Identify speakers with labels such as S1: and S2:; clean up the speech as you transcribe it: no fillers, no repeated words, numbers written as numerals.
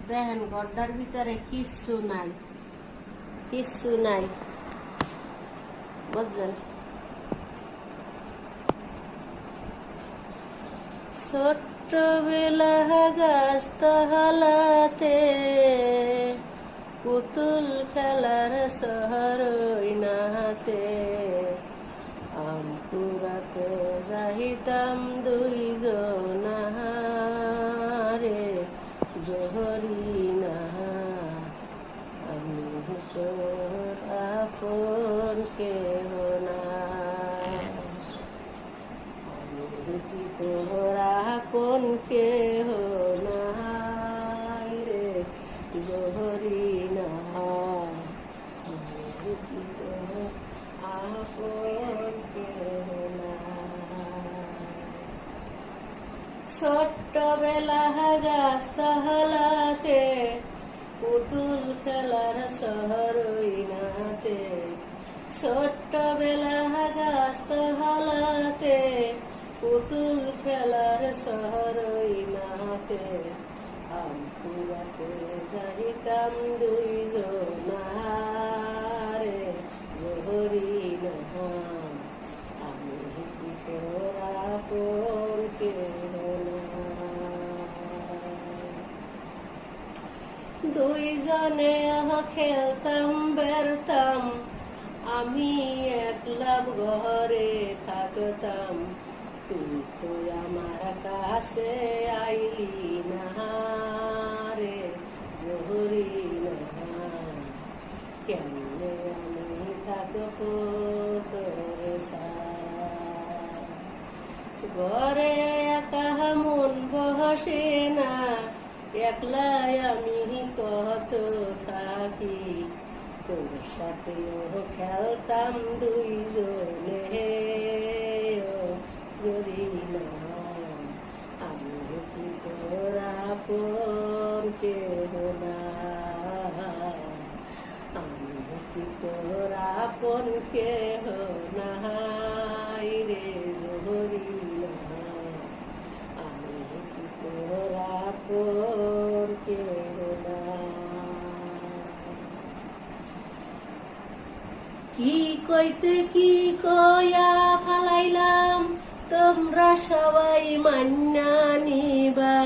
S1: দেখেন গড্ডার ভিতরে কিচ্ছু নাই, কিচ্ছু নাই, বুঝছেন? ছোট্টবেলা গাছতলাতে পুতুল খেলার শহর নাহাতে আম কুড়াতে যাইতাম দুইজনারে জহরি নাহা আমি তোর আপন কেহ না, আমি কি তোর আপন কেহ নাই রে জহরি নাহা আমি কি তোর আপন কেহ না। ছোট্টবেলা গাছতলাতে পুতুল খেলার শহর নাতে, ছোট্টবেলা গাছতলাতে পুতুল খেলার শহর নাতে আম কুড়াতে যাইতাম দুইজনারে জহরি নাহা আমি কি তোর আপন কেহ না। দুইজনে খেলতাম বেরতাম, আমি একলা ঘরে থাকতাম, তুই তো আমার কাছে আইলি না রে জহরি নাহা কেমনে আমি থাকবো তোর সারা, ঘরে একা মন বসে না, একলাই আমি কত থাকি, তোর সাথেও খেলতাম দুইজনে জরি না আমি কি তোর আপন কেহ না, আমি কি তোর আপন কেহ নাই রে জহরি না আমি কি তোর আপন কেহ না। কি কইতে কি কয়া ফালাইলাম তোমরা সবাই মান্না নিবা।